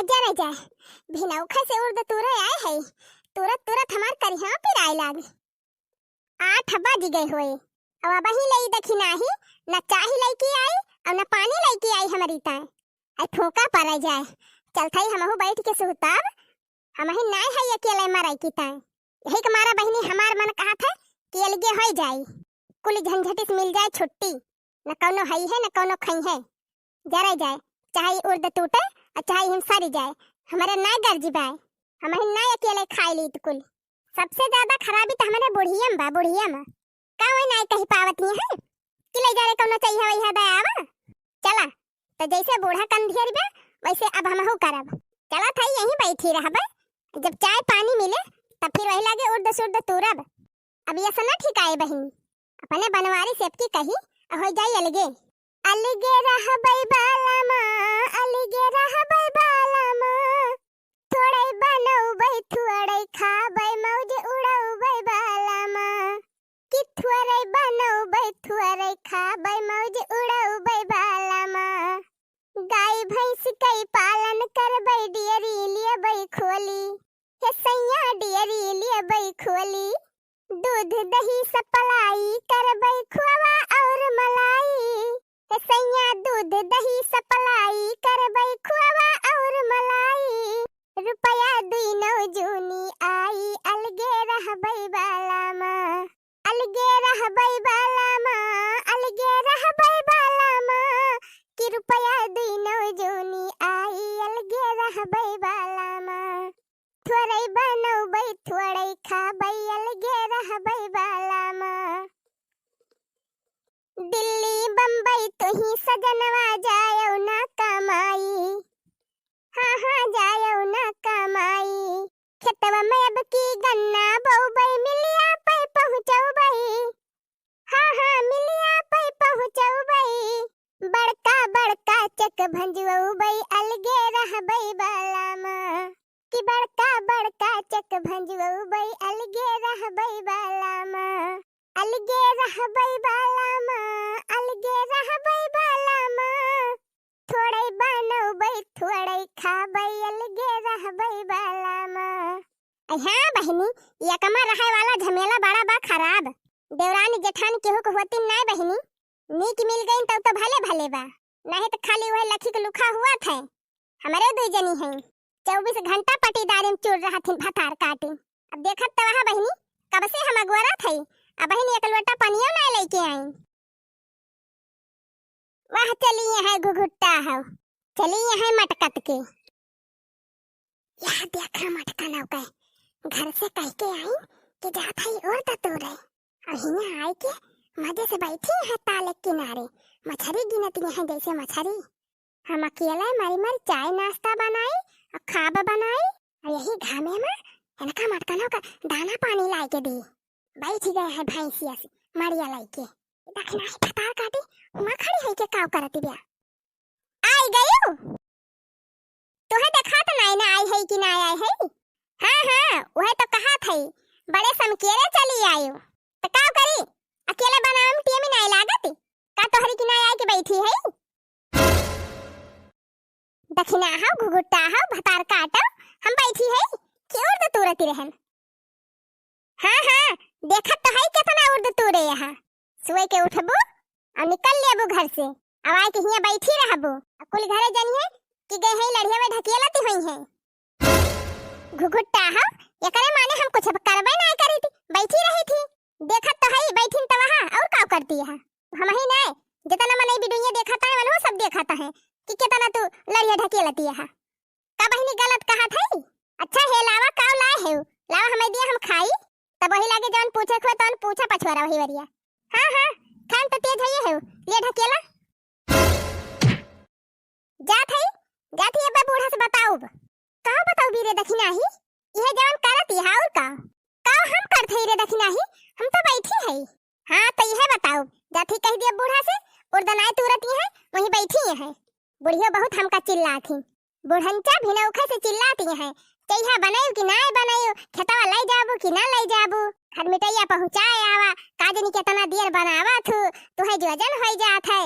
अजा रह जाए भिनौखा से उड़ तुरे आए है तुरत तुरत हमार करिया फिर आए लाग 8 बज गए होए अब अब ही लई देखी नाही न चाही लईकी आई और न पानी लईकी आई हमारी ताए आई ठोका पर जाए चलथई हमहु बैठ के सुताब हम ही नाय है अकेले मराई की ताए यही कमारा बहनी हमार मन कहा था कि अलगे हो जाई कुल झंझट से मिल जाए छुट्टी न कोनो हई है न कोनो खई है जरा जाए चाहे उर्द टूटे और चाहे हम सारी जाए हमारे ना गर्जी बाय हम ही ना अकेले खाई ली कुल सबसे ज्यादा खराबी तो हमारे बुढ़ियम बा बुढ़ियम का वही ना कहीं पावत नहीं है कि ले जा रे कोनो चाहिए वही है दयावा चला तो जैसे बूढ़ा कंधियर बा वैसे अब हमहु करब चला थई यहीं बैठी रहब जब चाय पानी मिले तब फिर वही लागे उर्द सुर्द तुरब अब ये सना ठीक आए बहन अपने बनवारी सेफ्टी कही हो जाई अलगे अलगे रहबै बालामा अलगे रहबै बालामा थोड़ै बनौबै थोड़ै खाबै मौज उड़ौबै बालामा कि थोड़ै बनौबै थोड़ै खाबै मौज उड़ौबै बालामा गाय भैंस कै पालन करबै डेयरी लेबै खोली हे सैया डेयरी लेबै खोली दूध दही सप्लाई करबै खोवा और मलाई हे सैया दूध दही सप्लाई करबै खोवा और मलाई रुपया 2 जूनी आई अलगे रहबै बालामा अलगे रहबै बालामा अलगे रहबै बालामा कि रुपया 2 जूनी आई अलगे रहबै बालामा थोड़ै बनौबै थोड़ै खाबै अलगे रहबै बालामा दिल्ली बम्बई तुही सजनवा जायो ना कमाई हाँ जायो ना कमाई खेतवा में अब की गन्ना बोबै मिलिया पे पहुँचौबै हाँ मिलिया पे पहुँचौबै बड़का बड़का चक भंजौबै अलगे रहबै बालामा कि बड़का बड़का चक भंजौबै अलगे रहबै बालामा अलगे रहबै बालामा अलगे रहबै बालामा थोड़ै बनौबै थोड़ै खाबै अलगे रहबै बालामा हाँ बहनी ये कमा रहे वाला झमेला बड़ा बा खराब देवरानी जेठानी केहू को होती नहीं बहनी नीक मिल गई तो भले भले बा नहीं तो खाली वह लखी के लुखा हुआ थे हमारे 2 जनी हैं 24 घंटा पटीदारी में चुर रहा थी भतार काटी अब देखत तो वहाँ बहनी कब से हम अगुआरा थी अब बहनी एक लोटा पानियो ना लेके आई वह चली है घुघुट्टा है चली है मटकत के यह देखा मटका नौका घर से कह के आई कि जात है और तो रहे और हिया आई के मजे से बैठी है ताले किनारे मछली गिनती है जैसे मछली हम अकेला मारी चाय नाश्ता बनाई और खाब बनाई और यही घामे में इनका मटकनों का दाना पानी लाई के दी बैठ गए हैं भैंसिया से मरिया लाई के दखना ही फतार काटी उमा खड़ी है के काव करती बिया आई गयो तोहे देखा तो नहीं ना आई है कि ना आई है हाँ वह तो कहा थी बड़े समकेरे चली आयो तो काव करी अकेले बनावे में टीम नहीं लागत का तोहरी की ना आई के बैठी है दखना हाउ घुघुट्टा हाउ भतार काटो हम बैठी है कि उर्द तुरती रहन हाँ देखत तो है कितना उर्द तुरे यहाँ सुबह के उठबो और निकल लेबो घर से अब आए के हिया बैठी रहबो कुल घरे जनी है कि गए है लड़िया में ढकेलती हुई है घुघुट्टा हाउ ये करे माने हम कुछ करबे नहीं करी थी बैठी रही थी देखत तो है बैठीन तो वहां और का करती है हम ही नहीं जितना मने भी दुनिया देखता है वो सब देखता है कि कितना तू लड़िया ढकेलती है का बहनी गलत कहा थी अच्छा है लावा काव लाए है लावा हमें दिया हम खाई तब वही लागे जौन पूछे खो तौन पूछा पछवारा वही वरिया हाँ खान तो तेज है ले ढकेला जात है बे बूढ़ा से बताओ का बताओ बीरे दखिना ही यह जौन करत है और का हम करत है रे दखिना ही हम तो बैठी है हाँ तो यह बताओ जाती कह दिया बूढ़ा से और दनाए तुरती है वहीं बैठी है बुढ़िया बहुत हमका चिल्लाती बुढ़ंचा भिनौखा से चिल्लाती है चैहा बनायो कि ना बनायो खेतवा ले जाबू कि ना ले जाबू घर मिटैया पहुंचाए आवा काजनी केतना देर बनावा तू है जो वजन हो जात है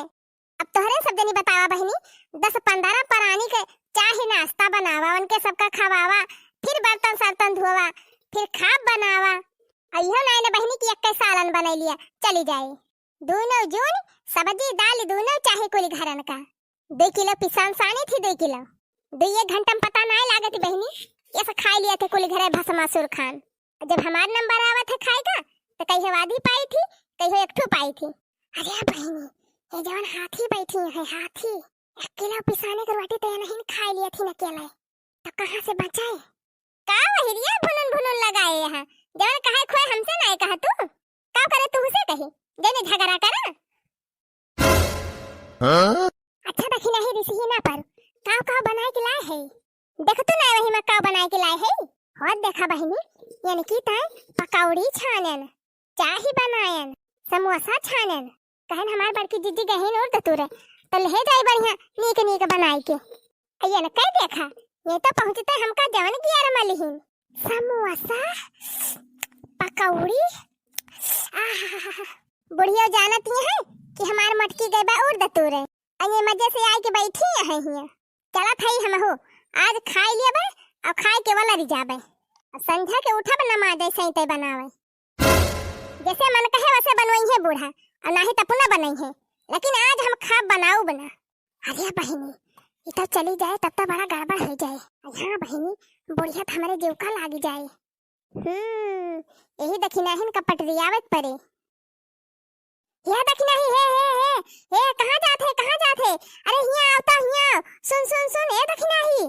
अब तोहरे सब जनी बतावा बहनी 10-15 प्राणी के चाहे नाश्ता बनावा उनके सबका खवावा, फिर बर्तन सर्तन धोवा, फिर खाब बनावा। अइहो नाइने बहनी की एक सालन बनाई लिया चली जाए। दोनों जून सब्जी दाल दोनों चाहे कुल घरन का 2 किलो पिसान सानी थी 2 किलो 2 घंटा में पता नहीं लागत बहनी, ये सब खा लिया थे कुल घरे भस्मासुर खान। जब हमारा नंबर आवा था खाएगा तो कहीं वादी पाई थी कहीं एक ठू पाई थी। अरे बहनी ये जवान हाथी बैठी है, हाथी 1 किलो पिसाने की रोटी तो नहीं खा लिया थी न अकेले, तो कहाँ से बचाए? का वहिरिया भुनुन भुनुन लगाए यहाँ जवान कहे खोए हमसे नहीं कहा तू का करे तू से कही जेने झगड़ा करा। अच्छा देखी नहीं रिसी ना पर काव काव बनाए के लाए है, देख तू ना वही में काव बनाए के लाए है। और देखा बहनी यानी की ताई पकौड़ी छानन, चाही बनायन, समोसा छानन, कहन हमार बड़की दीदी गहिन और ततुरे तो ले जाई बढ़िया नीक नीक बनाई के। अये न कह देखा ये तो पहुंचते हमका जवन की यार मलिहिन समोसा पकौड़ी। बुढ़िया जानती है कि हमार मटकी गई बा और दतुरे अये मजे से आई के बैठी है हिया। चला थई हम हो आज खाई लेबे और खाई के वाला रि जाबे, संझा के उठब नमाज ऐसे ही बनावे जैसे मन कहे वैसे बनवाई है बूढ़ा और ना ही तपुना बनाई है, लेकिन आज हम खा बनाऊ बना। अरे बहनी ये तो चली जाए तब तो बड़ा गड़बड़ हो जाए। हाँ बहनी बुढ़िया तो हमारे जीव का लागी जाए। यही दखिना है इनका पटरियावत परे यह दखिना ही है कहाँ जाते अरे हिया आवता हिया सुन सुन सुन ये दखिना ही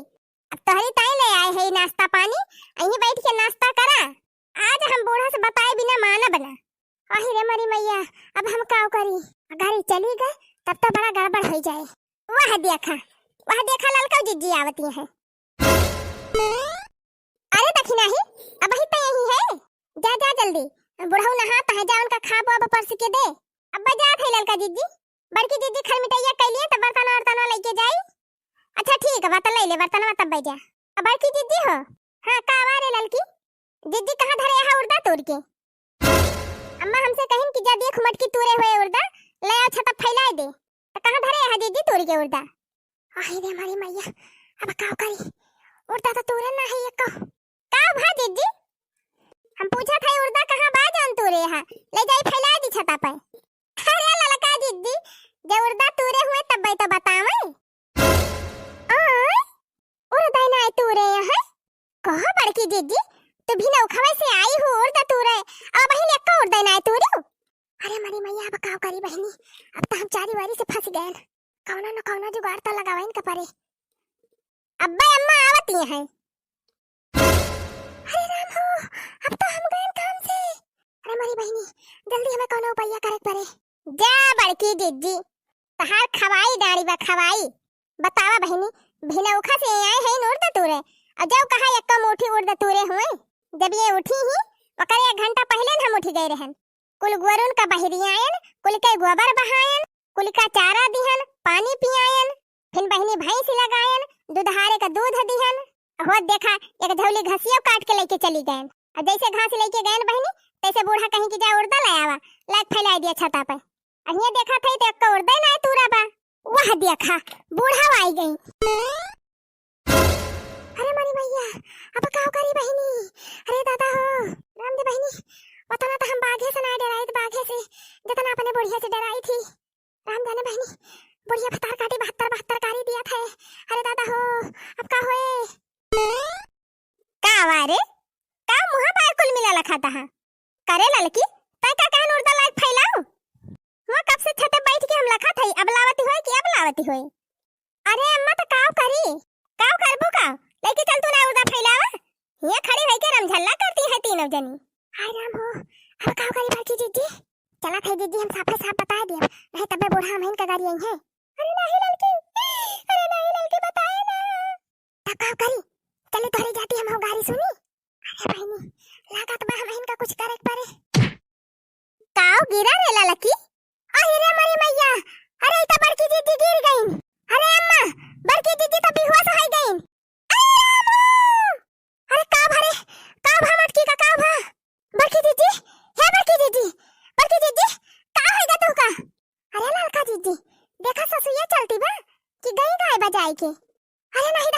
अब तोहरी ताई ले आए है नाश्ता पानी यहीं बैठ के नाश्ता करा। आज हम बूढ़ा से बताए बिना माना बना। अहि रे मरी मैया अब हम क्या करी, अगर चली गए तब तो बड़ा गड़बड़ हो जाए। वह देखा ललका जिज्जी आवती है। अरे दखिना ही अब ही तो यही है, जा जा जल्दी बुढ़ऊ नहाता है जा उनका खाब वाब परस के दे। अब जात है ललका जिज्जी, बड़की जिज्जी खल मिठाइया कैलिए तो बर्तन वर्तन लेके जाई। अच्छा ठीक है बर्तन ले ले बर्तन तब जा। अब बड़की जिज्जी हो हाँ का रे ललकी जिज्जी कहाँ धरे है उड़दा तोड़ के। अम्मा हमसे कहिन कि जा देख मटकी तोड़े हुए उड़दा ले आ छत फैला दे, तो कहां धरे है दीदी तोड़ के उड़दा। आई रे मारी मैया अब का करी उड़दा तो तोड़े ना है एक का भा दीदी हम पूछा था उड़दा कहां बा जान तोड़े है ले जाई फैला दी छत पे। अरे ललका दीदी जे उड़दा तोड़े हुए तब तो बतावे उड़दा ना तोड़े है कहां बड़की दीदी तू भी नौखवे से आई हो उड़दा तोड़े अब बहन एक उड़दा ना तोड़ो। अरे मरी मैया अब का करी बहनी अब तो हम चारी वारी से फंस गए, कौना न कौना जुगाड़ तो लगावाइन का परे। अब्बा अम्मा आवती हैं। अरे राम हो अब तो हम गए काम से। अरे मरी बहनी जल्दी हमें कौना उपाय करे परे। जा बड़की जिज्जी तहार खवाई डाड़ी बा खवाई बतावा बहनी भिनौखा से आए हैं उड़दा तोड़े और जब कहा एक मुट्ठी उड़दा तोड़े हुए जब ये उठी ही ओकर 1 घंटा पहले हम उठ गए रहन। कुल गोरुन का बहरियायन कुल के गोबर बहायन कुल का चारा दिहन पानी पियायन फिर बहनी भैंस लगायन दूधहारे का दूध दिहन। हो देखा एक झोली घसियो काट के लेके चली गए और जैसे घास लेके गए बहनी तैसे बूढ़ा कहीं की जा उड़दा ले आवा लाइट फैला दिया छता पे। अहिया देखा थई तो एक उड़दा ना तूरा बा वह देखा बूढ़ा आई गई। अरे मरी मैया अब का करी बहनी। अरे दादा हो राम दे बहनी उतना तो हम बाघे से ना डराई बाघे से जितना अपने बुढ़िया से डराई थी। राम जाने बहनी बुढ़िया फतार काटी 72 कारी दिया था। अरे दादा हो अब का होए का वारे का मुहा पार कुल मिला लखाता है करे ललकी तय का कहन उड़दा लाइट फैलाओ हुआ कब से छत बैठ के हम लखा थई अब लावती होई कि अब लावती होई। अरे अम्मा तो काव करी काव करबू का लेके चल तू ना उड़दा फैलावा ये खड़ी होई के रमझल्ला करती है तीनों जनी। हाय राम हो अब काव करी बड़की जिज्जी चला थे जिज्जी हम साफ बता दिया नहीं तबे बूढ़ा हम इनका गाड़ी आई है। अरे नहीं लड़की बताए ना तब काव करी चले तोरे जाती हम हो गाड़ी सुनी। अरे बहनी लागत बा हम इनका कुछ करे परे काव गिरा रे ललकी। अरे रे मरी मैया अरे इता बड़की जिज्जी गिर गई। अरे अम्मा बड़की जिज्जी तो बेहोश हो गई। अरे का भरे का भमटकी का का भा बड़की जिज्जी हे बड़की जिज्जी का होगा तू का। अरे ललका जिज्जी देखा ससुया चलती बा कि गई गाय बजाई के। अरे नहीं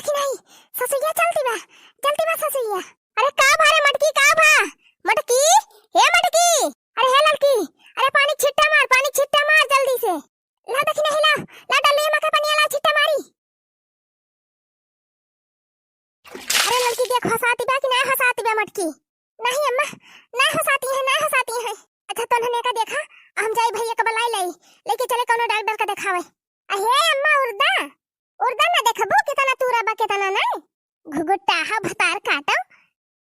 देख हंसाती बा कि ना हंसाती बा मटकी। नहीं अम्मा, ना हंसाती है, ना हंसाती है। अच्छा तो ने का देखा, हम जाई भैया के बुलाई लई, लेके चले कोनो डॉक्टर का दिखावे। अहे अम्मा उर्दा, उर्दा ना देखबो कितना तूरा बा कितना नहीं। घुघुट्टा हा भतार काटो।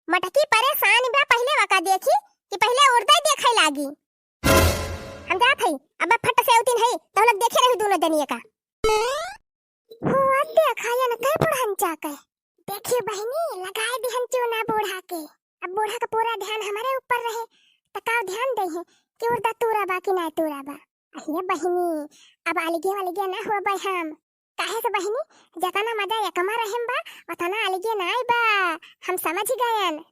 मटकी परेशान बा पहले वका देखी कि पहले उर्दा देखे लागी। हम जात हई, अब फट से उतिन हई, तो लोग देखे रही दोनों जनिए का। हो देखा या न कई बुढ़न चाके। देखिए बहनी, लगाए दिहन चूना बूढ़ा के। अब बूढ़ा का पूरा ध्यान हमारे ऊपर रहे, तकाव ध्यान दे है कि उर्दा तूरा बा कि ना तूरा बा। अहिए बहनी, अब अलगे ना हो बई हम। काहे से बहनी, जतना मजा एकमा रहम बा, उतना अलगे ना बा। हम समझ गयन।